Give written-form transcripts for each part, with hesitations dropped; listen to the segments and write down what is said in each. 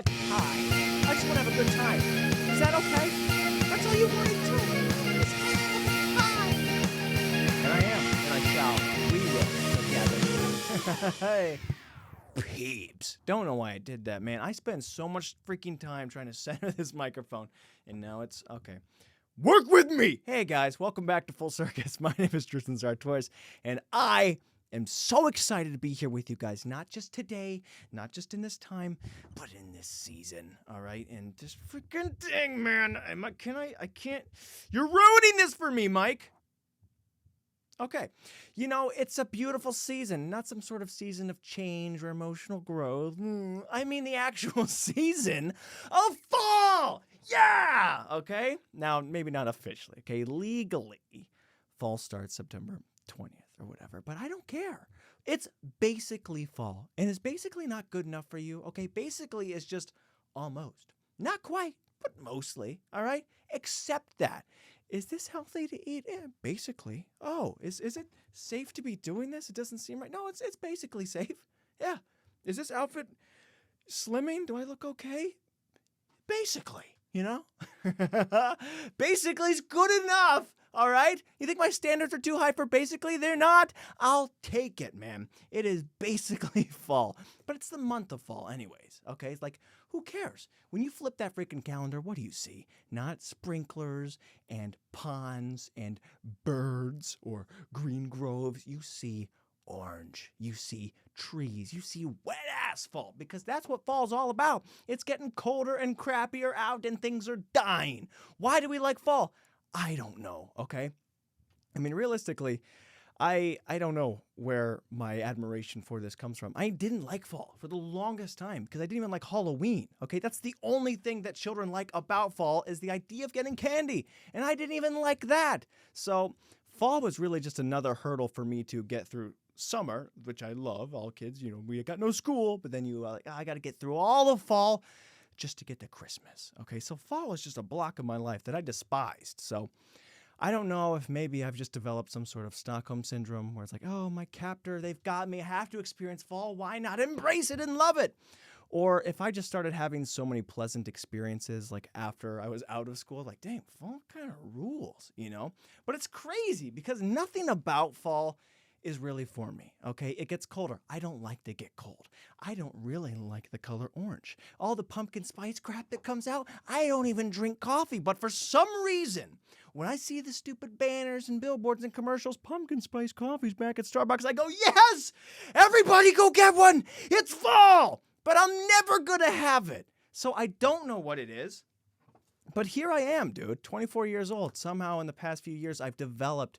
a time. I just want to have a good time. Is that okay? That's all you want to do. Just have a time. And I am, and I shall. We will together. Hey. Peeps. Don't know why I did that, man. I spend so much freaking time trying to center this microphone, and now it's okay. Work with me! Hey guys, welcome back to Full Circus. My name is Tristan Sartoris, and I am so excited to be here with you guys. Not just today, not just in this time, but in this season, all right? And this freaking thing, man. I can't. You're ruining this for me, Mike. Okay, you know, it's a beautiful season, not some sort of season of change or emotional growth. I mean the actual season of fall! Yeah! Okay? Now, maybe not officially, okay? Legally, fall starts September 20th or whatever, but I don't care. It's basically fall, and it's basically not good enough for you, okay? Basically, it's just almost. Not quite, but mostly, all right? Accept that. Is this healthy to eat? Yeah, basically. Oh, is it safe to be doing this? It doesn't seem right. No, it's basically safe. Yeah. Is this outfit slimming? Do I look okay? Basically, you know? Basically is good enough. All right? You think my standards are too high for basically? They're not. I'll take it, man. It is basically fall. But it's the month of fall anyways, okay? It's like, who cares? When you flip that freaking calendar, what do you see? Not sprinklers and ponds and birds or green groves. You see orange. You see trees. You see wet asphalt, because that's what fall's all about. It's getting colder and crappier out and things are dying. Why do we like fall? I don't know, okay? I mean, realistically, I don't know where my admiration for this comes from. I didn't like fall for the longest time because I didn't even like Halloween, okay? That's the only thing that children like about fall is the idea of getting candy, and I didn't even like that. So fall was really just another hurdle for me to get through summer, which I love. All kids, you know, we got no school, but then you I got to get through all of fall just to get to Christmas, okay? So fall is just a block of my life that I despised. So I don't know if maybe I've just developed some sort of Stockholm syndrome where it's like, oh, my captor, they've got me. I have to experience fall. Why not embrace it and love it? Or if I just started having so many pleasant experiences like after I was out of school, like, dang, fall kind of rules, you know? But it's crazy because nothing about fall is really for me, okay? It gets colder. I don't like to get cold. I don't really like the color orange. All the pumpkin spice crap that comes out, I don't even drink coffee. But for some reason, when I see the stupid banners and billboards and commercials, pumpkin spice coffee's back at Starbucks, I go, yes! Everybody go get one! It's fall! But I'm never gonna have it. So I don't know what it is. But here I am, dude, 24 years old. Somehow in the past few years, I've developed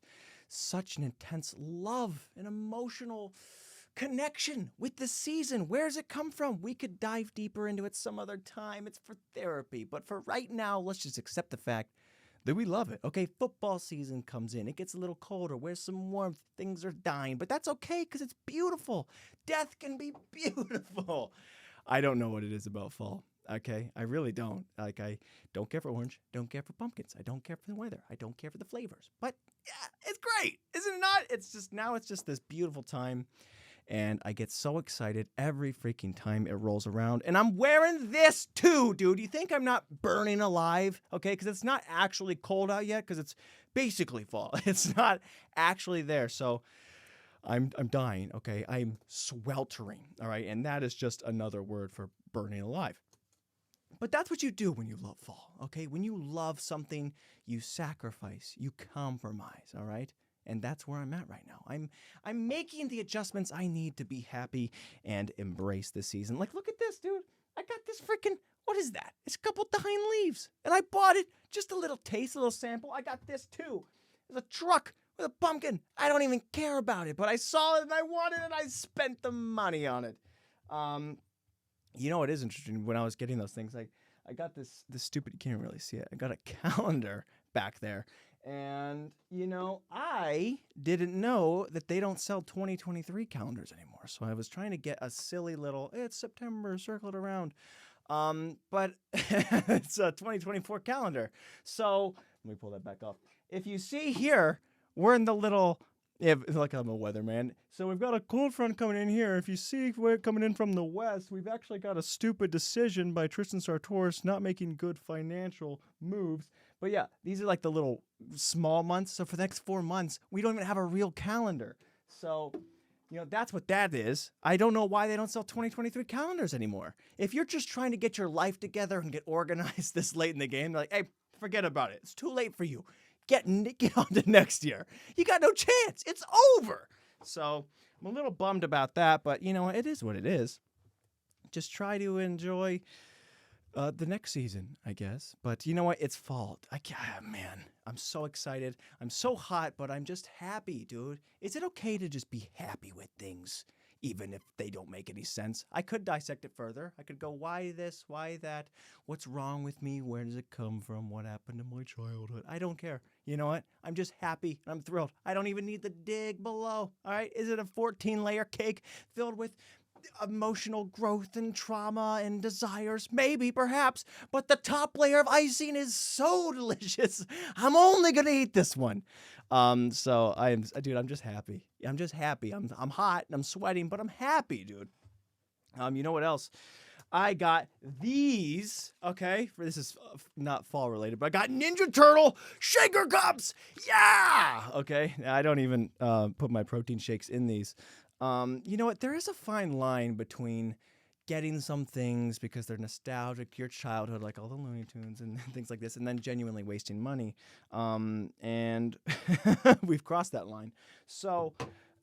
such an intense love and emotional connection with the season. Where does it come from? We could dive deeper into it some other time. It's for therapy. But for right now, let's just accept the fact that we love it. Okay, football season comes in. It gets a little colder. Where's some warmth? Things are dying. But that's okay because it's beautiful. Death can be beautiful. I don't know what it is about fall. Okay, I really don't. Like, I don't care for orange, don't care for pumpkins, I don't care for the weather, I don't care for the flavors. But yeah, it's great, isn't it not? It's just this beautiful time, and I get so excited every freaking time it rolls around. And I'm wearing this too, dude. You think I'm not burning alive? Okay, because it's not actually cold out yet, because it's basically fall. It's not actually there, so I'm dying. Okay, I'm sweltering. All right, and that is just another word for burning alive. But that's what you do when you love fall, okay? When you love something, you sacrifice, you compromise, all right? And that's where I'm at right now. I'm making the adjustments I need to be happy and embrace the season. Like, look at this, dude. I got this freaking, what is that? It's a couple dying leaves. And I bought it, just a little taste, a little sample. I got this too. There's a truck with a pumpkin. I don't even care about it, but I saw it and I wanted it and I spent the money on it. You know what is interesting? When I was getting those things, I got this stupid, you can't really see it. I got a calendar back there. And, you know, I didn't know that they don't sell 2023 calendars anymore. So I was trying to get a silly little, it's September, circle it around. But it's a 2024 calendar. So let me pull that back up. If you see here, we're in the little Yeah, it's like I'm a weatherman. So we've got a cold front coming in here. If you see it coming in from the west, we've actually got a stupid decision by Tristan Sartoris not making good financial moves. But yeah, these are like the little small months. So for the next 4 months, we don't even have a real calendar. So, that's what that is. I don't know why they don't sell 2023 calendars anymore. If you're just trying to get your life together and get organized this late in the game, they're like, hey, forget about it. It's too late for you. Get on to next year. You got no chance. It's over. So I'm a little bummed about that, but it is what it is. Just try to enjoy the next season, I guess. But you know what? It's fall. Man, I'm so excited. I'm so hot, but I'm just happy, dude. Is it okay to just be happy with things, even if they don't make any sense? I could dissect it further. I could go, why this, why that? What's wrong with me? Where does it come from? What happened to my childhood? I don't care. You know what? I'm just happy. I'm thrilled. I don't even need the dig below. All right? Is it a 14-layer cake filled with emotional growth and trauma and desires? Maybe, perhaps. But the top layer of icing is so delicious. I'm only going to eat this one. So I'm just happy. I'm just happy. I'm hot and I'm sweating, but I'm happy, dude. You know what else? I got these, okay? This is not fall related, but I got Ninja Turtle shaker cups. Yeah! Okay, I don't even put my protein shakes in these. You know what? There is a fine line between getting some things because they're nostalgic to your childhood, like all the Looney Tunes and things like this, and then genuinely wasting money. And we've crossed that line. So,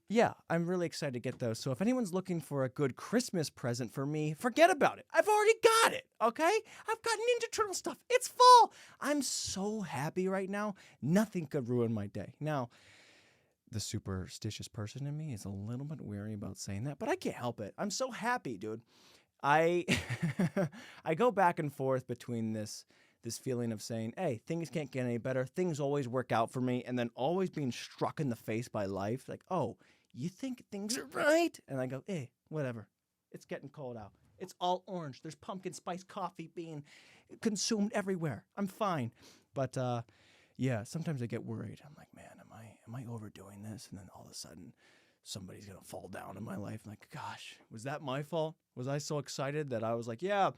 yeah, I'm really excited to get those. So if anyone's looking for a good Christmas present for me, forget about it. I've already got it, okay? I've got Ninja Turtle stuff. It's fall. I'm so happy right now. Nothing could ruin my day. Now, the superstitious person in me is a little bit weary about saying that, but I can't help it. I'm so happy, dude. I go back and forth between this feeling of saying, hey, things can't get any better. Things always work out for me. And then always being struck in the face by life. Like, oh, you think things are right? And I go, hey, whatever. It's getting cold out. It's all orange. There's pumpkin spice coffee being consumed everywhere. I'm fine. But, yeah, sometimes I get worried. I'm like, man, am I overdoing this? And then all of a sudden, somebody's going to fall down in my life. I'm like, gosh, was that my fault? Was I so excited that I was like, yeah,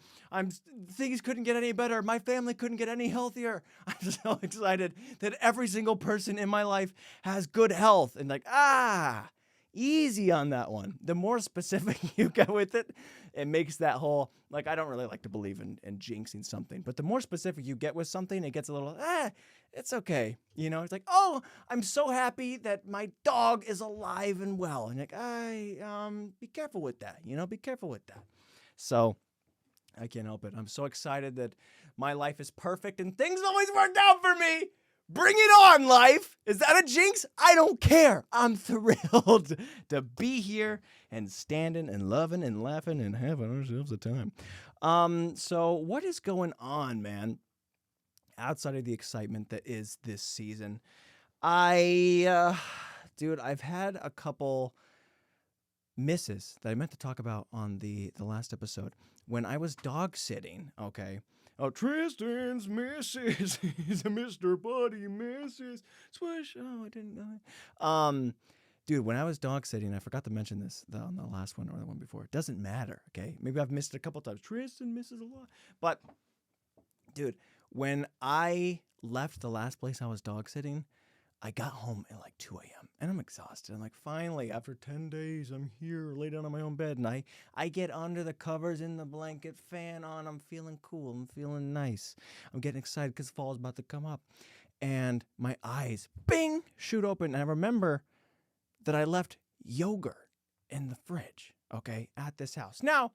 things couldn't get any better. My family couldn't get any healthier. I'm so excited that every single person in my life has good health. And like, easy on that one. The more specific you get with it, it makes that whole, like, I don't really like to believe in jinxing something, but the more specific you get with something, it gets a little, it's okay. It's like, oh, I'm so happy that my dog is alive and well. And like, be careful with that, be careful with that. So I can't help it. I'm so excited that my life is perfect and things always work out for me. Bring it on, life. Is that a jinx? I don't care. I'm thrilled to be here and standing and loving and laughing and having ourselves a time. So what is going on, man? Outside of the excitement that is this season, I've had a couple misses that I meant to talk about on the last episode. When I was dog sitting, okay. Oh, Tristan's misses. He's a Mr. Buddy misses. Swish. Oh, I didn't know. Dude, when I was dog sitting, I forgot to mention this on the last one or the one before. It doesn't matter, okay? Maybe I've missed it a couple times. Tristan misses a lot. But, dude, when I left the last place I was dog sitting, I got home at like 2 a.m. and I'm exhausted. I'm like, finally, after 10 days, I'm here, lay down on my own bed. And I get under the covers in the blanket, fan on. I'm feeling cool. I'm feeling nice. I'm getting excited because fall's about to come up. And my eyes, bing, shoot open. And I remember that I left yogurt in the fridge, okay, at this house. Now,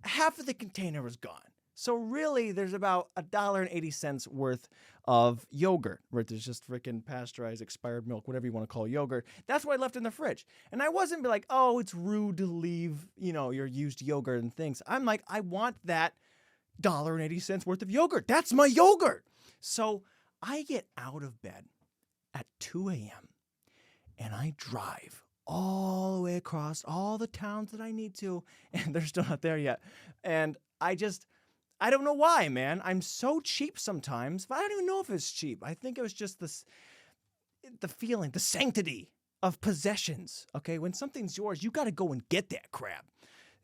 half of the container was gone. So really, there's about $1.80 worth of yogurt, where there's just freaking pasteurized, expired milk, whatever you want to call yogurt. That's what I left in the fridge. And I wasn't like, oh, it's rude to leave, your used yogurt and things. I'm like, I want that $1.80 worth of yogurt. That's my yogurt. So I get out of bed at 2 a.m. and I drive all the way across all the towns that I need to, and they're still not there yet. And I don't know why, man. I'm so cheap sometimes, but I don't even know if it's cheap. I think it was just the feeling, the sanctity of possessions, okay? When something's yours, you got to go and get that crap.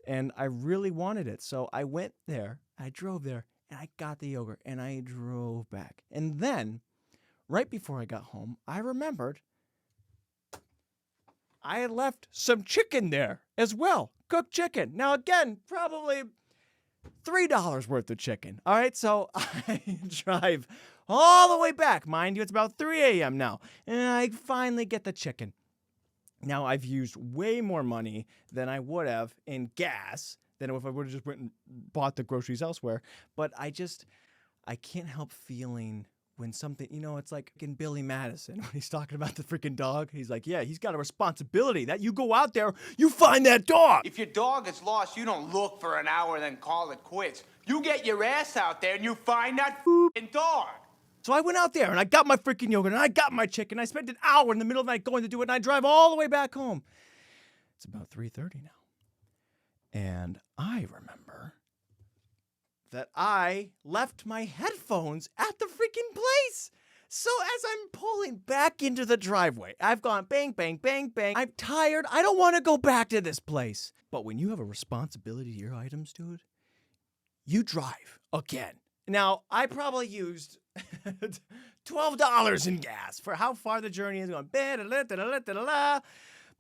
And I really wanted it. So I went there, I drove there, and I got the yogurt, and I drove back. And then, right before I got home, I remembered I had left some chicken there as well. Cooked chicken. Now, again, probably $3 worth of chicken. All right, so I drive all the way back. Mind you, it's about 3 a.m. now. And I finally get the chicken. Now, I've used way more money than I would have in gas than if I would have just went and bought the groceries elsewhere. But I can't help feeling when something, it's like in Billy Madison when he's talking about the freaking dog. He's like, yeah, he's got a responsibility that you go out there, you find that dog. If your dog is lost, you don't look for an hour and then call it quits. You get your ass out there and you find that f***ing dog. So I went out there and I got my freaking yogurt and I got my chicken. I spent an hour in the middle of the night going to do it and I drive all the way back home. It's about 3:30 now. And I remember that I left my headphones at the freaking place. So as I'm pulling back into the driveway, I've gone bang, bang, bang, bang. I'm tired. I don't want to go back to this place. But when you have a responsibility to your items, dude, you drive again. Now, I probably used $12 in gas for how far the journey is going.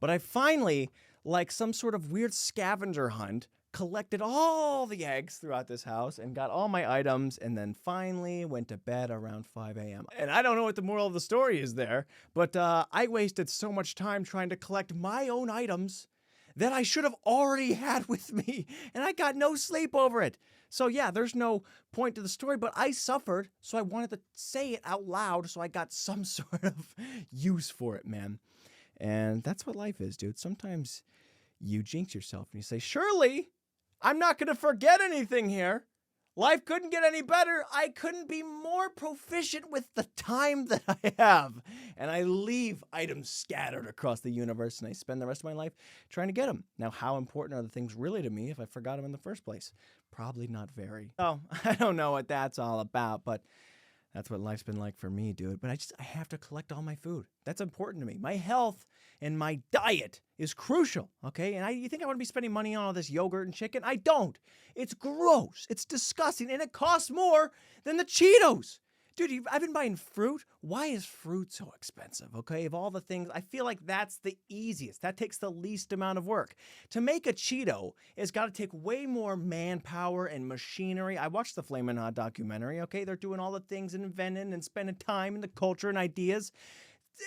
But I finally, like some sort of weird scavenger hunt, collected all the eggs throughout this house and got all my items and then finally went to bed around 5 a.m. And I don't know what the moral of the story is there, but I wasted so much time trying to collect my own items that I should have already had with me, and I got no sleep over it. So yeah, there's no point to the story, but I suffered, so I wanted to say it out loud so I got some sort of use for it, man. And that's what life is, dude. Sometimes you jinx yourself and you say, surely I'm not going to forget anything here. Life couldn't get any better. I couldn't be more proficient with the time that I have. And I leave items scattered across the universe and I spend the rest of my life trying to get them. Now, how important are the things really to me if I forgot them in the first place? Probably not very. Oh, I don't know what that's all about, but that's what life's been like for me, dude. But I have to collect all my food. That's important to me. My health and my diet is crucial, okay? And you think I want to be spending money on all this yogurt and chicken? I don't. It's gross. It's disgusting. And it costs more than the Cheetos. Dude, I've been buying fruit. Why is fruit so expensive, okay? Of all the things, I feel like that's the easiest. That takes the least amount of work. To make a Cheeto, it's got to take way more manpower and machinery. I watched the Flamin' Hot documentary, okay? They're doing all the things and inventing and spending time in the culture and ideas.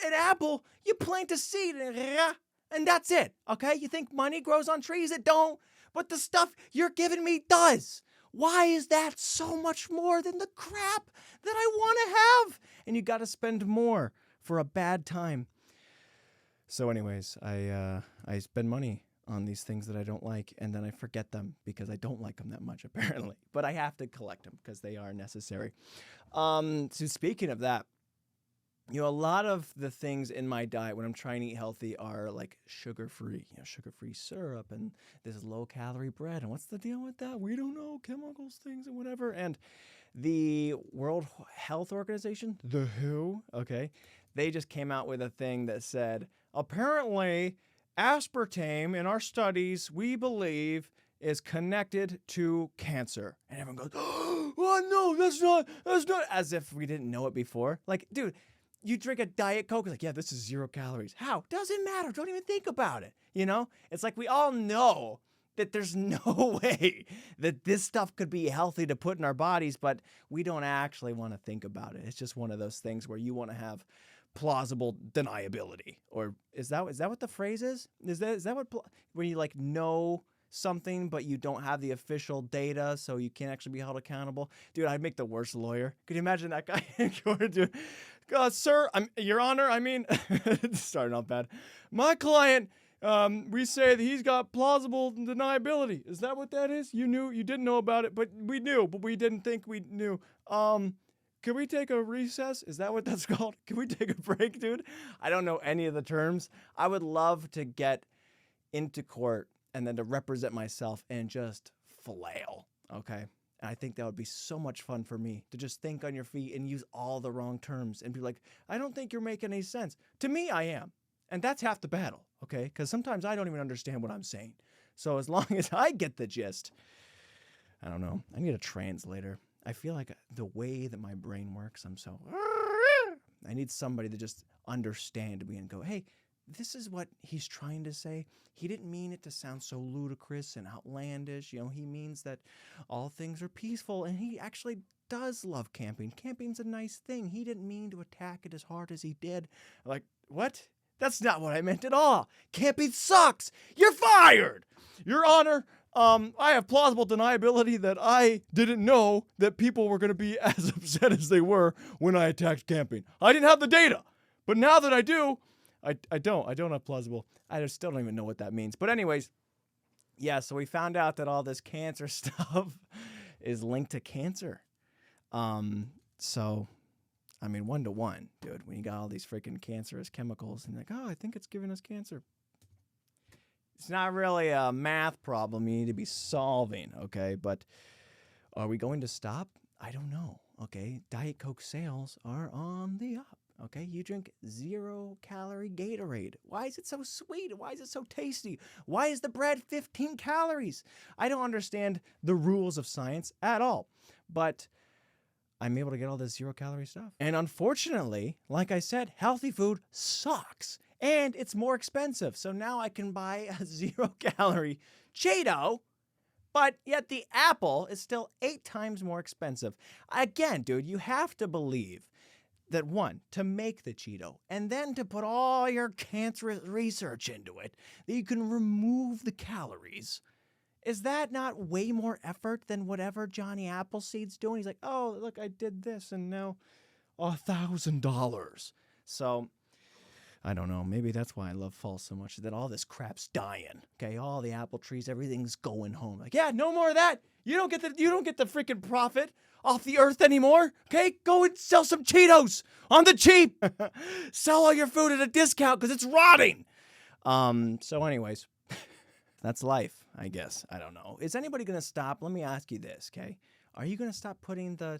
An apple, you plant a seed and that's it, okay? You think money grows on trees? It don't. But the stuff you're giving me does. Why is that so much more than the crap that I want to have? And you got to spend more for a bad time. So anyways, I spend money on these things that I don't like, and then I forget them because I don't like them that much, apparently. But I have to collect them because they are necessary. So speaking of that, a lot of the things in my diet when I'm trying to eat healthy are like sugar-free, sugar-free syrup and this low-calorie bread. And what's the deal with that? We don't know, chemicals, things, and whatever. And the World Health Organization, the WHO, okay, they just came out with a thing that said, apparently, aspartame in our studies, we believe, is connected to cancer. And everyone goes, oh, no, that's not, as if we didn't know it before. Like, dude, you drink a Diet Coke, it's like, yeah, this is 0 calories. How? Doesn't matter. Don't even think about it. It's like we all know that there's no way that this stuff could be healthy to put in our bodies, but we don't actually want to think about it. It's just one of those things where you want to have plausible deniability. Or is that what the phrase is? Is that what when you like know something but you don't have the official data so you can't actually be held accountable? Dude, I'd make the worst lawyer. Could you imagine that guy going to sir, Your Honor, starting off bad. My client, we say that he's got plausible deniability. Is that what that is? You didn't know about it, but we knew, but we didn't think we knew. Can we take a recess? Is that what that's called? Can we take a break, dude? I don't know any of the terms. I would love to get into court and then to represent myself and just flail, okay? And I think that would be so much fun for me to just think on your feet and use all the wrong terms and be like, I don't think you're making any sense. To me, I am. And that's half the battle, okay? Because sometimes I don't even understand what I'm saying. So as long as I get the gist, I don't know. I need a translator. I feel like the way that my brain works, I need somebody to just understand me and go, hey, this is what he's trying to say. He didn't mean it to sound so ludicrous and outlandish. He means that all things are peaceful, and he actually does love camping. Camping's a nice thing. He didn't mean to attack it as hard as he did. Like, what? That's not what I meant at all. Camping sucks. You're fired. Your Honor, I have plausible deniability that I didn't know that people were going to be as upset as they were when I attacked camping. I didn't have the data. But now that I do, I don't have plausible. I still don't even know what that means. But anyways, yeah, so we found out that all this cancer stuff is linked to cancer. So, I mean, 1-to-1, dude, when you got all these freaking cancerous chemicals and you're like, oh, I think it's giving us cancer. It's not really a math problem you need to be solving, okay? But are we going to stop? I don't know, okay? Diet Coke sales are on the up. Okay, you drink 0-calorie Gatorade. Why is it so sweet? Why is it so tasty? Why is the bread 15 calories? I don't understand the rules of science at all. But I'm able to get all this 0-calorie stuff. And unfortunately, like I said, healthy food sucks. And it's more expensive. So now I can buy a 0-calorie Cheeto, but yet the apple is still 8 times more expensive. Again, dude, you have to believe that, one, to make the Cheeto, and then to put all your cancerous research into it, that you can remove the calories. Is that not way more effort than whatever Johnny Appleseed's doing? He's like, oh, look, I did this, and now $1,000. So, I don't know. Maybe that's why I love fall so much, that all this crap's dying. Okay, all the apple trees, everything's going home. Like, yeah, no more of that. You don't get the freaking profit off the earth anymore. Okay, go and sell some Cheetos on the cheap. Sell all your food at a discount because it's rotting. So anyways, that's life, I guess. I don't know. Is anybody gonna stop? Let me ask you this, okay? Are you gonna stop putting the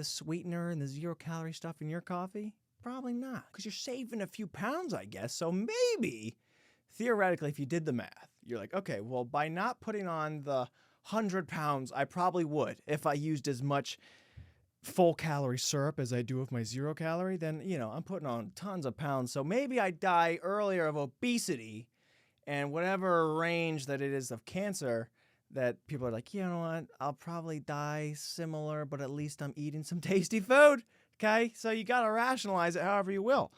sweetener and the 0-calorie stuff in your coffee? Probably not, because you're saving a few pounds, I guess. So maybe, theoretically, if you did the math, you're like, okay, well, by not putting on the 100 pounds, I probably would. If I used as much full-calorie syrup as I do with my 0-calorie, then, I'm putting on tons of pounds. So maybe I die earlier of obesity and whatever range that it is of cancer, that people are like, you know what, I'll probably die similar, but at least I'm eating some tasty food. Okay, so you got to rationalize it however you will.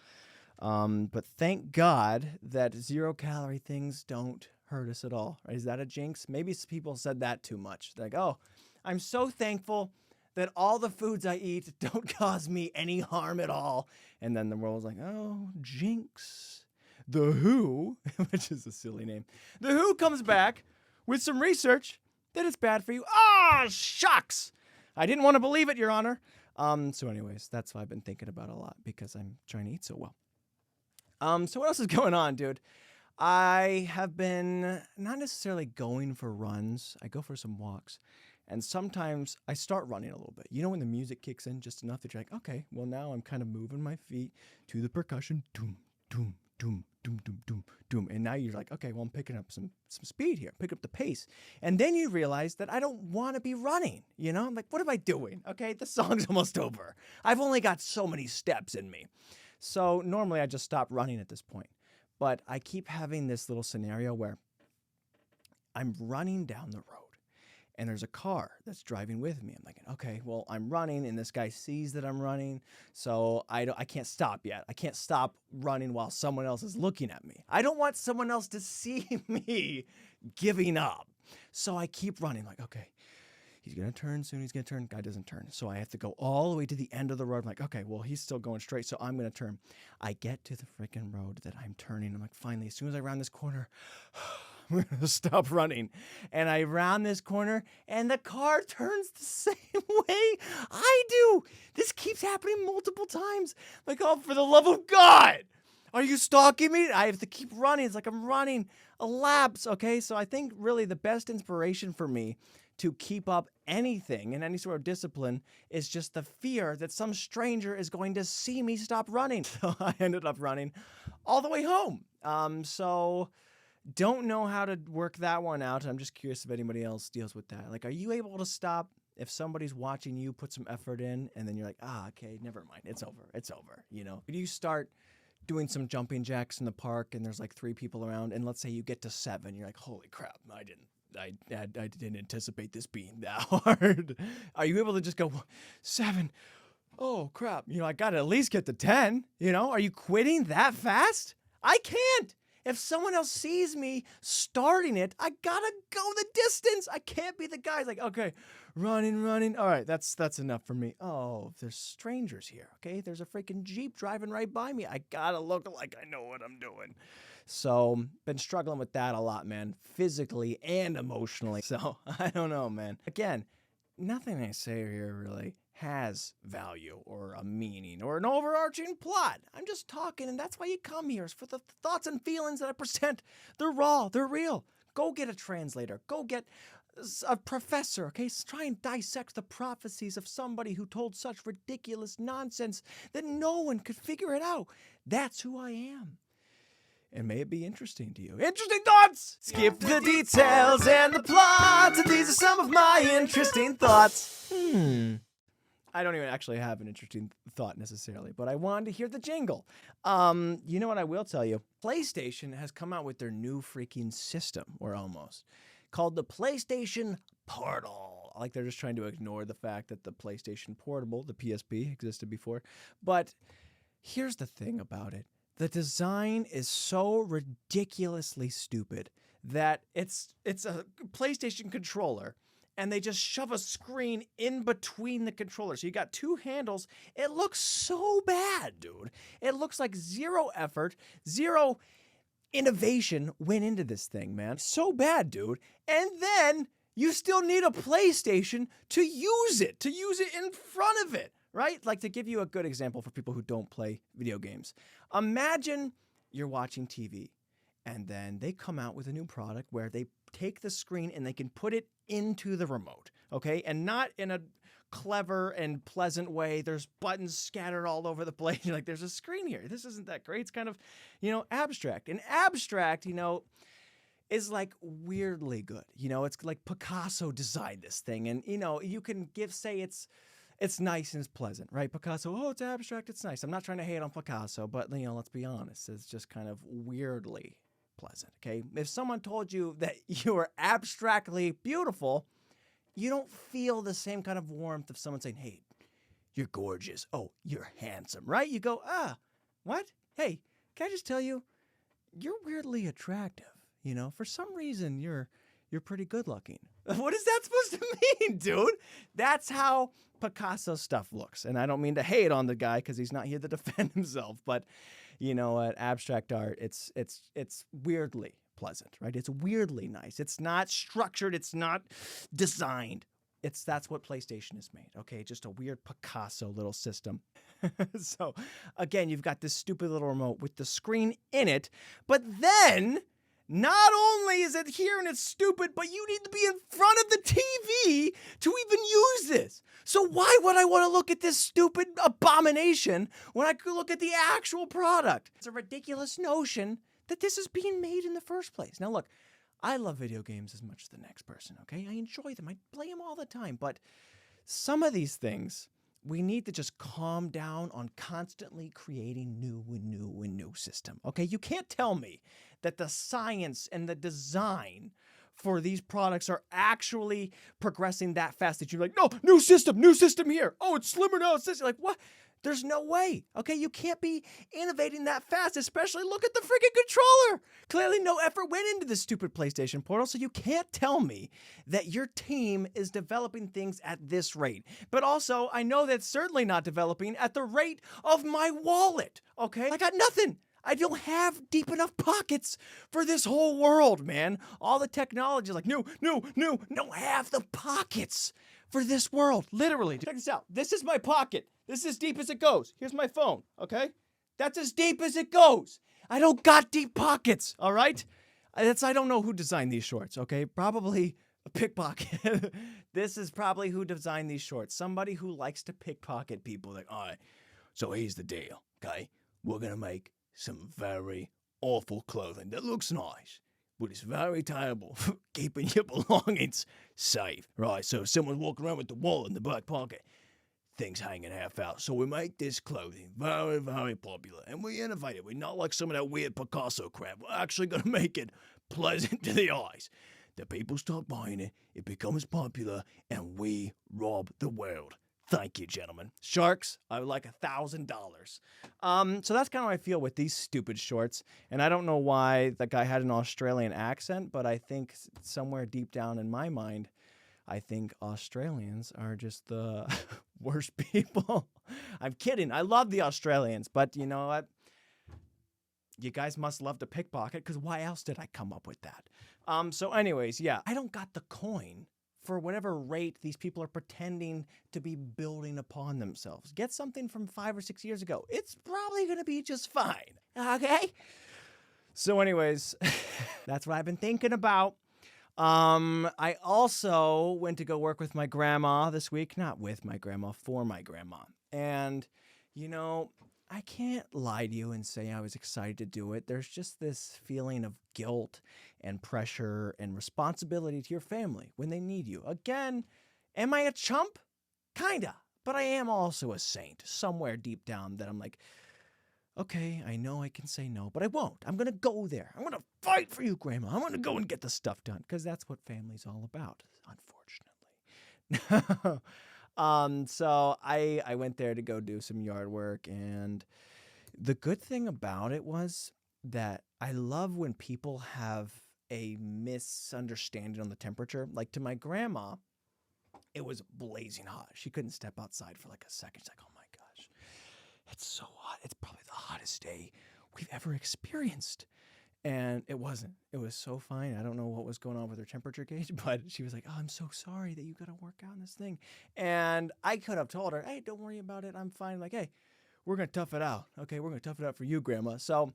But thank God that 0-calorie things don't hurt us at all. Right? Is that a jinx? Maybe people said that too much. They're like, oh, I'm so thankful that all the foods I eat don't cause me any harm at all. And then the world's like, oh, jinx. The WHO, which is a silly name, the WHO comes back with some research that it's bad for you. Oh, shucks. I didn't want to believe it, Your Honor. So anyways, that's what I've been thinking about a lot because I'm trying to eat so well. So what else is going on, dude? I have been not necessarily going for runs. I go for some walks. And sometimes I start running a little bit. You know when the music kicks in just enough that you're like, okay, well now I'm kind of moving my feet to the percussion. Doom, doom, doom, doom, doom, doom, doom. And now you're like, okay, well I'm picking up some speed here, pick up the pace. And then you realize that I don't want to be running, I'm like, what am I doing? Okay, the song's almost over. I've only got so many steps in me. So normally I just stop running at this point. But I keep having this little scenario where I'm running down the road and there's a car that's driving with me. I'm thinking, okay, well, I'm running and this guy sees that I'm running, so I can't stop yet. I can't stop running while someone else is looking at me. I don't want someone else to see me giving up. So I keep running like, okay, he's going to turn soon. He's going to turn. Guy doesn't turn. So I have to go all the way to the end of the road. I'm like, okay, well, he's still going straight, so I'm going to turn. I get to the freaking road that I'm turning. I'm like, finally, as soon as I round this corner, I'm going to stop running. And I round this corner, and the car turns the same way I do. This keeps happening multiple times. Like, oh, for the love of God, are you stalking me? I have to keep running. It's like I'm running a laps, okay? So I think really the best inspiration for me to keep up anything in any sort of discipline is just the fear that some stranger is going to see me stop running. So I ended up running all the way home. So don't know how to work that one out. I'm just curious if anybody else deals with that. Like, are you able to stop if somebody's watching you put some effort in and then you're like, okay, never mind. It's over. You know, if you start doing some jumping jacks in the park and there's like 3 people around and let's say you get to 7, you're like, holy crap, I didn't anticipate this being that hard. Are you able to just go 7? Oh crap. You know, I got to at least get to 10. You know, are you quitting that fast? I can't. If someone else sees me starting it, I gotta go the distance. I can't be the guy like, okay, running. All right, that's enough for me. Oh, there's strangers here, okay? There's a freaking Jeep driving right by me. I gotta look like I know what I'm doing. So, been struggling with that a lot, man, physically and emotionally. So, I don't know, man. Again, nothing I say here really has value or a meaning or an overarching plot. I'm just talking, and that's why you come here, is for the thoughts and feelings that I present. They're raw, they're real. Go get a translator. Go get a professor, okay? Try and dissect the prophecies of somebody who told such ridiculous nonsense that no one could figure it out. That's who I am. And may it be interesting to you. Interesting thoughts! Skip the details and the plots, and these are some of my interesting thoughts. I don't even actually have an interesting thought necessarily, but I wanted to hear the jingle. You know what I will tell you? PlayStation has come out with their new freaking system, or almost, called the PlayStation Portal. Like they're just trying to ignore the fact that the PlayStation Portable, the PSP, existed before. But here's the thing about it. The design is so ridiculously stupid that it's a PlayStation controller, and they just shove a screen in between the controllers. So you got 2 handles. It looks so bad, dude. It looks like zero effort, zero innovation went into this thing, man. So bad, dude. And then you still need a PlayStation to use it in front of it, right? Like, to give you a good example for people who don't play video games. Imagine you're watching TV, and then they come out with a new product where they take the screen and they can put it into the remote, okay? And not in a clever and pleasant way. There's buttons scattered all over the place. You're like, there's a screen here. This isn't that great. It's kind of, abstract. And abstract, is like weirdly good. It's like Picasso designed this thing. And, you can say it's nice and it's pleasant, right? Picasso, it's abstract, it's nice. I'm not trying to hate on Picasso, but, let's be honest. It's just kind of weirdly pleasant, okay? If someone told you that you were abstractly beautiful, you don't feel the same kind of warmth of someone saying, hey, you're gorgeous. Oh, you're handsome, right? You go, what? Hey, can I just tell you, you're weirdly attractive. For some reason, you're pretty good looking. What is that supposed to mean, dude? That's how Picasso stuff looks. And I don't mean to hate on the guy because he's not here to defend himself, but you know what? Abstract art, it's weirdly pleasant, right? It's weirdly nice. It's not structured. It's not designed. That's what PlayStation is made, okay? Just a weird Picasso little system. So, again, you've got this stupid little remote with the screen in it, but then not only is it here and it's stupid, but you need to be in front of the TV to even use this. So why would I want to look at this stupid abomination when I could look at the actual product? It's a ridiculous notion that this is being made in the first place. Now look, I love video games as much as the next person, okay? I enjoy them. I play them all the time. But some of these things, we need to just calm down on constantly creating new system, okay? You can't tell me that the science and the design for these products are actually progressing that fast that you're like, no, new system here. Oh, it's slimmer now. It's this. You're like, what? There's no way, okay? You can't be innovating that fast, especially look at the freaking controller. Clearly no effort went into this stupid PlayStation Portal, so you can't tell me that your team is developing things at this rate. But also, I know that's certainly not developing at the rate of my wallet, okay? I got nothing. I don't have deep enough pockets for this whole world, man. All the technology is like, no, don't have the pockets for this world. Literally. Check this out. This is my pocket. This is as deep as it goes. Here's my phone, okay? That's as deep as it goes. I don't got deep pockets, all right? I don't know who designed these shorts, okay? Probably a pickpocket. This is probably who designed these shorts. Somebody who likes to pickpocket people. Like, all right, so here's the deal, okay? We're going to make some very awful clothing that looks nice, but it's very terrible for keeping your belongings safe. Right, so if someone's walking around with the wallet in the back pocket, things hanging half out. So we make this clothing very, very popular, and we innovate it. We're not like some of that weird Picasso crap. We're actually going to make it pleasant to the eyes. The people start buying it, it becomes popular, and we rob the world. Thank you, gentlemen. Sharks, I would like $1,000. So that's kind of how I feel with these stupid shorts. And I don't know why that guy had an Australian accent, but I think somewhere deep down in my mind, I think Australians are just the worst people. I'm kidding. I love the Australians, but you know what? You guys must love to pickpocket, because why else did I come up with that? So anyways, yeah, I don't got the coin for whatever rate these people are pretending to be building upon themselves. Get something from 5 or 6 years ago. It's probably going to be just fine. Okay? So anyways, that's what I've been thinking about. I also went to go work with my grandma this week. Not with my grandma, for my grandma. And, you know, I can't lie to you and say I was excited to do it. There's just this feeling of guilt and pressure and responsibility to your family when they need you. Again, am I a chump? Kinda. But I am also a saint somewhere deep down that I'm like, okay, I know I can say no, but I won't. I'm going to go there. I'm going to fight for you, Grandma. I'm going to go and get the stuff done, because that's what family's all about, unfortunately. So I went there to go do some yard work, and the good thing about it was that I love when people have a misunderstanding on the temperature. Like, to my grandma, it was blazing hot. She couldn't step outside for like a second. She's like, oh my gosh, it's so hot. It's probably the hottest day we've ever experienced. And it wasn't. It was so fine. I don't know what was going on with her temperature gauge, but she was like, oh, I'm so sorry that you got to work out on this thing. And I could have told her, hey, don't worry about it. I'm fine. Like, hey, we're going to tough it out. Okay, we're going to tough it out for you, Grandma. So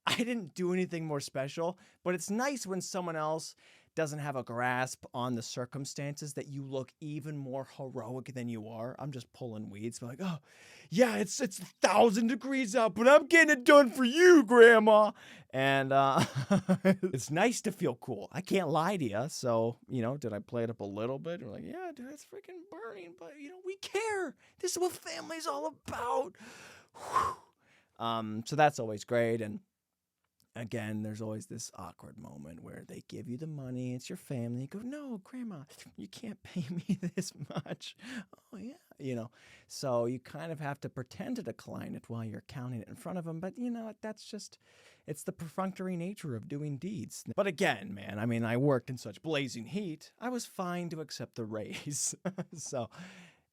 I didn't do anything more special, but it's nice when someone else doesn't have a grasp on the circumstances that you look even more heroic than you are. I'm just pulling weeds. I'm like, oh, yeah, it's 1,000 degrees out, but I'm getting it done for you, Grandma. And it's nice to feel cool. I can't lie to you. So, you know, did I play it up a little bit? We're like, yeah, dude, it's freaking burning, but, you know, we care. This is what family's all about. So that's always great. And again, there's always this awkward moment where they give you the money. It's your family. You go, no, Grandma, you can't pay me this much. Oh, yeah. You know, so you kind of have to pretend to decline it while you're counting it in front of them. But, you know, that's just, it's the perfunctory nature of doing deeds. But again, man, I mean, I worked in such blazing heat. I was fine to accept the raise. So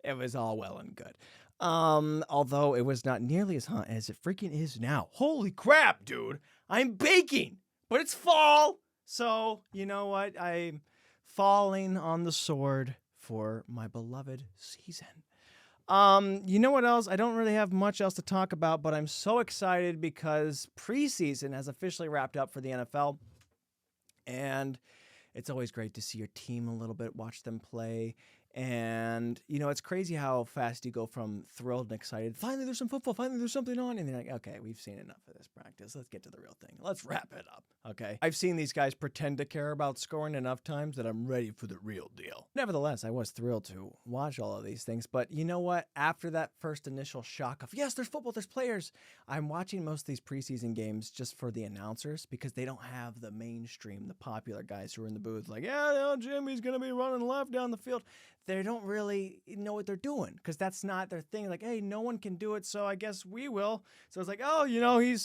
it was all well and good. Although it was not nearly as hot as it freaking is now. Holy crap, dude. I'm baking, but it's fall. So, you know what? I'm falling on the sword for my beloved season. You know what else? I don't really have much else to talk about, but I'm so excited because preseason has officially wrapped up for the NFL. And it's always great to see your team a little bit, watch them play. And, you know, it's crazy how fast you go from thrilled and excited. Finally, there's some football. Finally, there's something on. And you're like, okay, we've seen enough of this practice. Let's get to the real thing. Let's wrap it up. Okay. I've seen these guys pretend to care about scoring enough times that I'm ready for the real deal. Nevertheless, I was thrilled to watch all of these things. But you know what? After that first initial shock of, yes, there's football, there's players, I'm watching most of these preseason games just for the announcers because they don't have the mainstream, the popular guys who are in the booth like, yeah, no, Jimmy's going to be running left down the field. They don't really know what they're doing because that's not their thing. Like, hey, no one can do it, so I guess we will. So it's like, oh, you know, he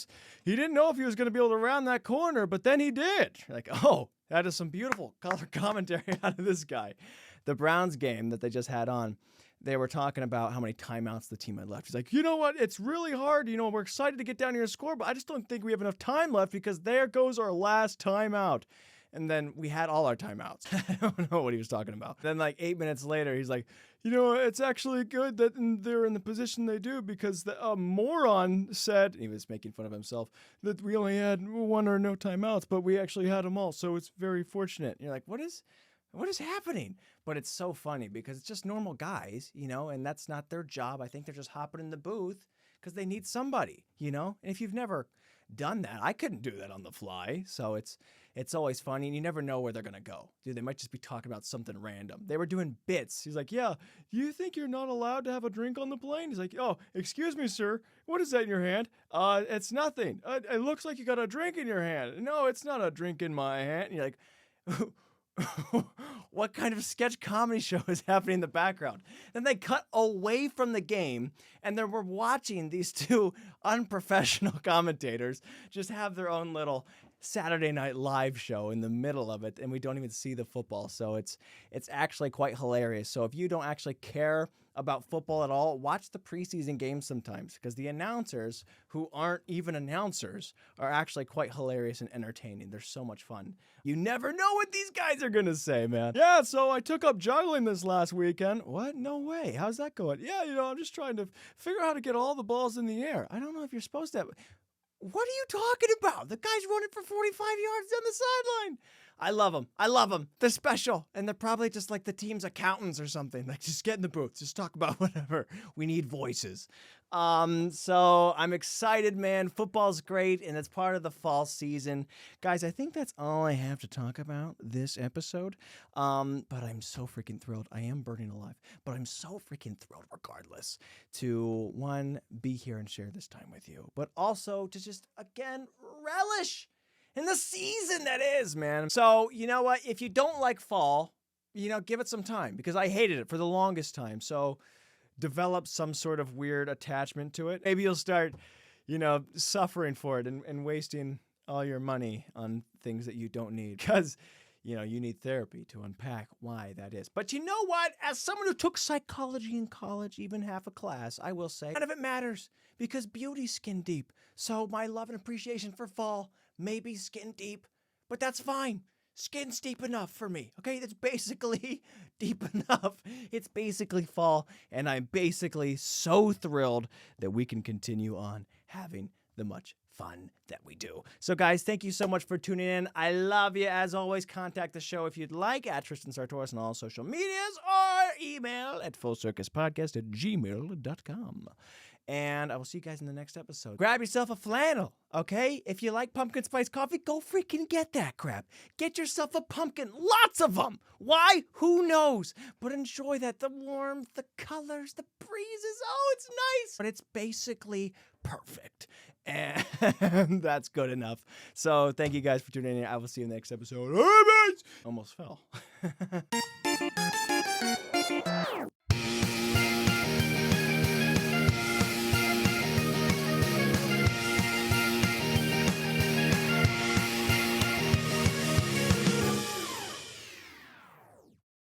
didn't know if he was going to be able to round that corner, but then he did. You're like, oh, that is some beautiful color commentary out of this guy. The Browns game that they just had on, they were talking about how many timeouts the team had left. He's like, you know what? It's really hard. You know, we're excited to get down here and score, but I just don't think we have enough time left because there goes our last timeout. And then we had all our timeouts. I don't know what he was talking about. Then like 8 minutes later, he's like, you know, it's actually good that they're in the position they do because the moron said, he was making fun of himself, that we only had one or no timeouts, but we actually had them all. So it's very fortunate. And you're like, what is happening? But it's so funny because it's just normal guys, you know, and that's not their job. I think they're just hopping in the booth because they need somebody, you know. And if you've never done that. I couldn't do that on the fly. So it's always funny, and you never know where they're going to go. Dude, they might just be talking about something random. They were doing bits. He's like, yeah, you think you're not allowed to have a drink on the plane? He's like, oh, excuse me, sir. What is that in your hand? It's nothing. It looks like you got a drink in your hand. No, it's not a drink in my hand. And you're like, what kind of sketch comedy show is happening in the background? Then they cut away from the game, and then we're watching these two unprofessional commentators just have their own little Saturday Night Live show in the middle of it, and we don't even see the football. So it's actually quite hilarious. So if you don't actually care about football at all, watch the preseason games sometimes, because the announcers, who aren't even announcers, are actually quite hilarious and entertaining. They're so much fun. You never know what these guys are going to say, man. Yeah, so I took up juggling this last weekend. What? No way. How's that going? Yeah, I'm just trying to figure out how to get all the balls in the air. I don't know if you're supposed to. What are you talking about? The guy's running for 45 yards down the sideline. I love them. They're special. And they're probably just like the team's accountants or something. Like, just get in the booth. Just talk about whatever. We need voices. So I'm excited, man. Football's great, and it's part of the fall season. Guys, I think that's all I have to talk about this episode. But I'm so freaking thrilled. I am burning alive. But I'm so freaking thrilled regardless to, one, be here and share this time with you. But also to just, again, relish in the season that is, man. So, you know what? If you don't like fall, give it some time, because I hated it for the longest time. So develop some sort of weird attachment to it. Maybe you'll start, suffering for it and wasting all your money on things that you don't need, because, you need therapy to unpack why that is. But you know what? As someone who took psychology in college, even half a class, I will say none of it matters, because beauty's skin deep. So my love and appreciation for fall may be skin deep, but that's fine. Skin's deep enough for me, okay? That's basically deep enough. It's basically fall, and I'm basically so thrilled that we can continue on having the much fun that we do. So guys, thank you so much for tuning in. I love you. As always, contact the show if you'd like at Tristan Sartoris on all social medias, or email at FullCircusPodcast@gmail.com. And I will see you guys in the next episode. Grab yourself a flannel, okay? If you like pumpkin spice coffee, go freaking get that crap. Get yourself a pumpkin. Lots of them. Why? Who knows? But enjoy that. The warmth, the colors, the breezes. Oh, it's nice. But it's basically perfect. And that's good enough. So thank you guys for tuning in. I will see you in the next episode. Almost fell.